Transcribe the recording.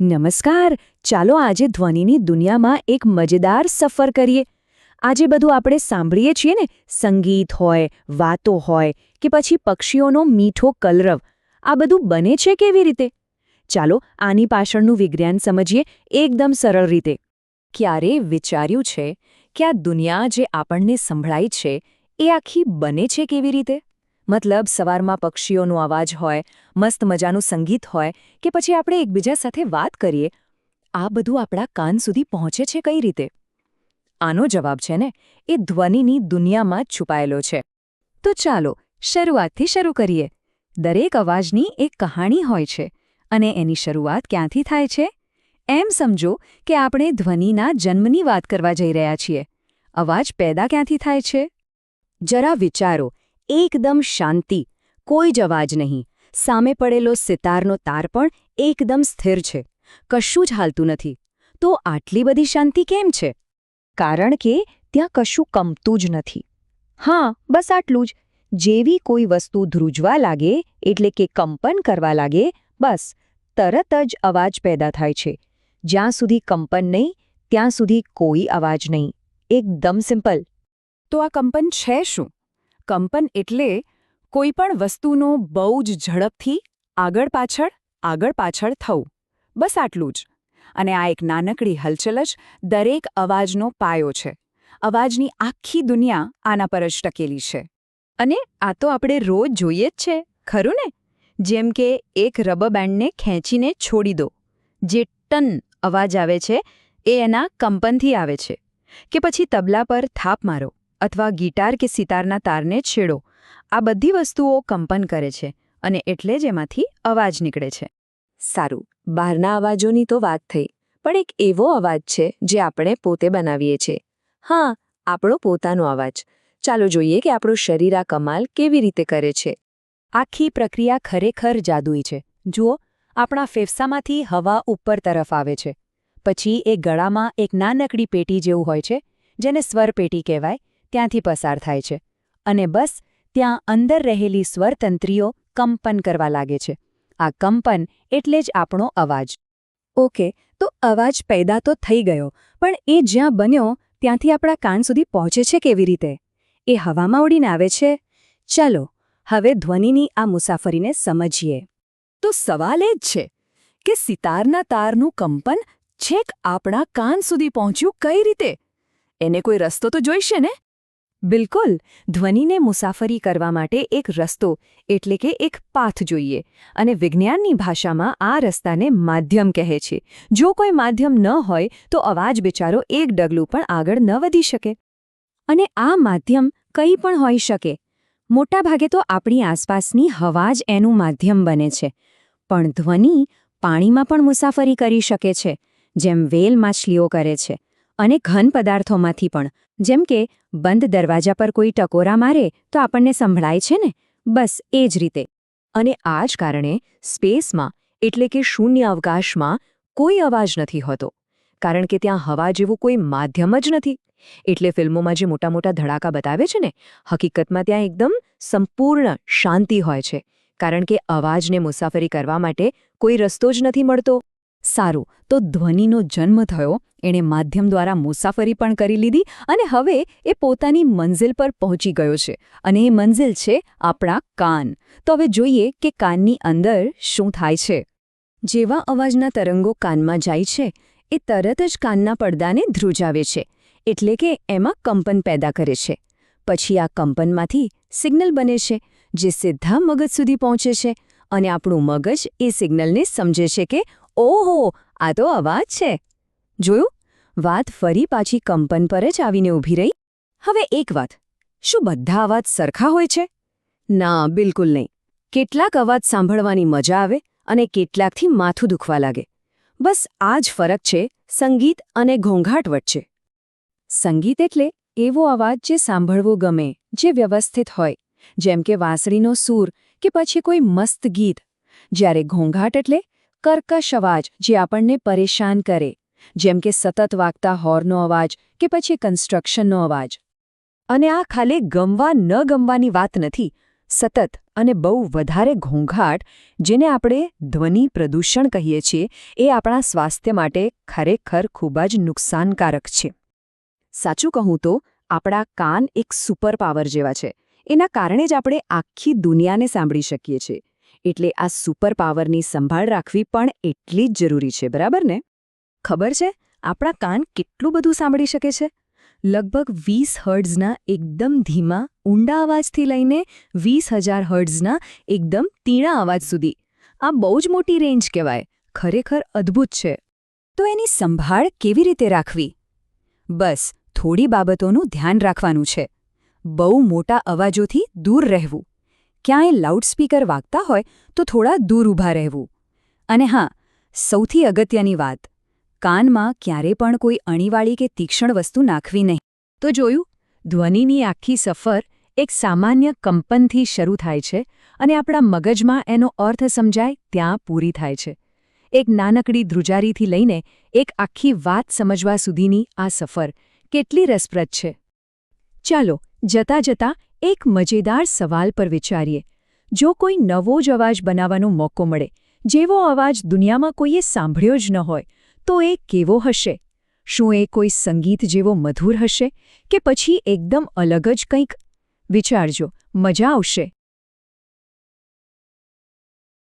નમસ્કાર. ચાલો આજે ધ્વનિની દુનિયામાં એક મજેદાર સફર કરીએ. આજે બધું આપણે સાંભળીએ છીએ ને, સંગીત હોય, વાતો હોય કે પછી પક્ષીઓનો મીઠો કલરવ, આ બધું બને છે કેવી રીતે? ચાલો આની પાછળનું વિજ્ઞાન સમજીએ એકદમ સરળ રીતે. ક્યારે વિચાર્યું છે કે આ દુનિયા જે આપણને સંભળાય છે એ આખી બને છે કેવી રીતે? મતલબ સવારમાં પક્ષીઓનો અવાજ હોય, મસ્ત મજાનું સંગીત હોય કે પછી આપણે એકબીજા સાથે વાત કરીએ, આ બધું આપણા કાન સુધી પહોંચે છે કઈ રીતે? આનો જવાબ છે ને, એ ધ્વનિની દુનિયામાં જ છુપાયેલો છે. તો ચાલો શરૂઆતથી શરૂ કરીએ. દરેક અવાજની એક કહાણી હોય છે અને એની શરૂઆત ક્યાંથી થાય છે? એમ સમજો કે આપણે ધ્વનિના જન્મની વાત કરવા જઈ રહ્યા છીએ. અવાજ પેદા ક્યાંથી થાય છે? જરા વિચારો. એકદમ શાંતિ, કોઈ જ અવાજ નહીં. સામે પડેલો સિતારનો તાર પણ એકદમ સ્થિર છે, કશું જ હાલતું નથી. તો આટલી બધી શાંતિ કેમ છે? કારણ કે ત્યાં કશું કંપતું જ નથી. હા, બસ આટલું જ. જેવી કોઈ વસ્તુ ધ્રુજવા લાગે એટલે કે કંપન કરવા લાગે, બસ તરત જ અવાજ પેદા થાય છે. જ્યાં સુધી કંપન નહીં ત્યાં સુધી કોઈ અવાજ નહીં. એકદમ સિમ્પલ. તો આ કંપન છે શું? કંપન એટલે કોઈ પણ વસ્તુનો બહુ જ ઝડપથી આગળ પાછળ થવું. બસ આટલું જ. અને આ એક નાનકડી હલચલ જ દરેક અવાજનો પાયો છે. અવાજની આખી દુનિયા આના પર જ ટકેલી છે. અને આ તો આપણે રોજ જોઈએ જ છે, ખરું ને? જેમ કે એક રબર બેન્ડને ખેંચીને છોડી દો, જે ટન અવાજ આવે છે એ એના કંપનથી આવે છે. કે પછી તબલા પર થાપ મારો અથવા ગિટાર કે સિતારના તારને છેડો, આ બધી વસ્તુઓ કંપન કરે છે અને એટલે જ એમાંથી અવાજ નીકળે છે. સારું, બહારના અવાજોની તો વાત થઈ, પણ એક એવો અવાજ છે જે આપણે પોતે બનાવીએ છીએ. હા, આપણો પોતાનો અવાજ. ચાલો જોઈએ કે આપણું શરીર આ કમાલ કેવી રીતે કરે છે. આખી પ્રક્રિયા ખરેખર જાદુઈ છે. જુઓ, આપણા ફેફસામાંથી હવા ઉપર તરફ આવે છે. પછી એ ગળામાં એક નાનકડી પેટી જેવું હોય છે, જેને સ્વરપેટી કહેવાય, ત્યાંથી પસાર થાય છે. અને બસ ત્યાં અંદર રહેલી સ્વરતંત્રીઓ કંપન કરવા લાગે છે. આ કંપન એટલે જ આપણો અવાજ. ઓકે, તો અવાજ પેદા તો થઈ ગયો, પણ એ જ્યાં બન્યો ત્યાંથી આપણા કાન સુધી પહોંચે છે કેવી રીતે? એ હવામાં ઉડીને આવે છે? ચાલો હવે ધ્વનિની આ મુસાફરીને સમજીએ. તો સવાલ એ જ છે કે સિતારના તારનું કંપન છેક આપણા કાન સુધી પહોંચ્યું કઈ રીતે? એને કોઈ રસ્તો તો જોઈશે ને? બિલકુલ. ધ્વનિને મુસાફરી કરવા માટે એક રસ્તો એટલે કે એક પાથ જોઈએ, અને વિજ્ઞાનની ભાષામાં આ રસ્તાને માધ્યમ કહે છે. જો કોઈ માધ્યમ ન હોય તો અવાજ બિચારો એક ડગલું પણ આગળ ન વધી શકે. અને આ માધ્યમ કંઈ પણ હોઈ શકે. મોટાભાગે તો આપણી આસપાસની હવા જ એનું માધ્યમ બને છે. પણ ધ્વનિ પાણીમાં પણ મુસાફરી કરી શકે છે, જેમ વેલ માછલીઓ કરે છે. અને ઘન પદાર્થોમાંથી પણ, જેમ કે બંધ દરવાજા પર કોઈ ટકોરા મારે તો આપણને સંભળાય છે ને, બસ એ જ રીતે. અને આ જ કારણે સ્પેસમાં એટલે કે શૂન્ય અવકાશમાં કોઈ અવાજ નથી હોતો, કારણ કે ત્યાં હવા જેવું કોઈ માધ્યમ જ નથી. એટલે ફિલ્મોમાં જે મોટા મોટા ધડાકા બતાવે છે ને, હકીકતમાં ત્યાં એકદમ સંપૂર્ણ શાંતિ હોય છે, કારણ કે અવાજને મુસાફરી કરવા માટે કોઈ રસ્તો જ નથી મળતો. સારું, તો ધ્વનિનો જન્મ થયો, એણે માધ્યમ દ્વારા મુસાફરી પણ કરી લીધી અને હવે એ પોતાની મંઝિલ પર પહોંચી ગયો છે. અને એ મંઝિલ છે આપણા કાન. તો હવે જોઈએ કે કાનની અંદર શું થાય છે. જેવા અવાજના તરંગો કાનમાં જાય છે, એ તરત જ કાનના પડદાને ધ્રુજાવે છે, એટલે કે એમાં કંપન પેદા કરે છે. પછી આ કંપનમાંથી સિગ્નલ બને છે, જે સીધા મગજ સુધી પહોંચે છે. અને આપણું મગજ એ સિગ્નલને સમજે છે કે ઓહો, આ તો અવાજ છે. જોયું? વાત ફરી પાછી કંપન પર જ આવીને ઊભી રહી. હવે એક વાત, શું બધા અવાજ સરખા હોય છે? ના, બિલકુલ નહીં. કેટલાક અવાજ સાંભળવાની મજા આવે અને કેટલાકથી માથું દુખવા લાગે. બસ આ જ ફરક છે સંગીત અને ઘોંઘાટ વચ્ચે. સંગીત એટલે એવો અવાજ જે સાંભળવો ગમે, જે વ્યવસ્થિત હોય, જેમ કે વાંસળીનો સૂર કે પછી કોઈ મસ્ત ગીત. જ્યારે ઘોંઘાટ એટલે કર્કશ અવાજ જે આપણને પરેશાન કરે, જેમ કે સતત વાગતા હોર્નનો અવાજ કે પછી કન્સ્ટ્રક્શનનો અવાજ. અને આ ખાલી ગમવા ન ગમવાની વાત નથી. સતત અને બહુ વધારે ઘોંઘાટ, જેને આપણે ધ્વનિ પ્રદૂષણ કહીએ છીએ, એ આપણા સ્વાસ્થ્ય માટે ખરેખર ખૂબ જ નુકસાનકારક છે. સાચું કહું તો આપણા કાન એક સુપર પાવર જેવા છે. એના કારણે જ આપણે આખી દુનિયાને સાંભળી શકીએ છીએ. એટલે આ સુપર પાવરની સંભાળ રાખવી પણ એટલી જ જરૂરી છે, બરાબર ને? ખબર છે આપણા કાન કેટલું બધું સાંભળી શકે છે? લગભગ 20 હર્ટ્ઝના એકદમ ધીમા, ઊંડા અવાજથી લઈને 20,000 હર્ટ્ઝના એકદમ તીણા અવાજ સુધી. આ બહુ જ મોટી રેન્જ કહેવાય. ખરેખર અદ્ભુત છે. તો એની સંભાળ કેવી રીતે રાખવી? બસ થોડી બાબતોનું ધ્યાન રાખવાનું છે. બહુ મોટા અવાજોથી દૂર રહેવું. ક્યાંય લાઉડસ્પીકર વાગતા હોય તો થોડા દૂર ઊભા રહેવું. અને હા, સૌથી અગત્યની વાત, કાનમાં ક્યારે પણ કોઈ અણીવાળી કે તીક્ષ્ણ વસ્તુ નાખવી નહીં. તો જોયું, ધ્વનિની આખી સફર એક સામાન્ય કંપનથી શરૂ થાય છે અને આપણા મગજમાં એનો અર્થ સમજાય ત્યાં પૂરી થાય છે. એક નાનકડી ધ્રુજારીથી લઈને એક આખી વાત સમજવા સુધીની આ સફર કેટલી રસપ્રદ છે. ચાલો જતાં જતાં એક મજેદાર સવાલ પર વિચારીએ. જો કોઈ નવો જ અવાજ બનાવવાનો મોકો મળે, જેવો અવાજ દુનિયામાં કોઈએ સાંભળ્યો જ ન હોય, તો એ કેવો હશે? શું એ કોઈ સંગીત જેવો મધુર હશે કે પછી એકદમ અલગ જ કંઈક? વિચારજો, મજા આવશે.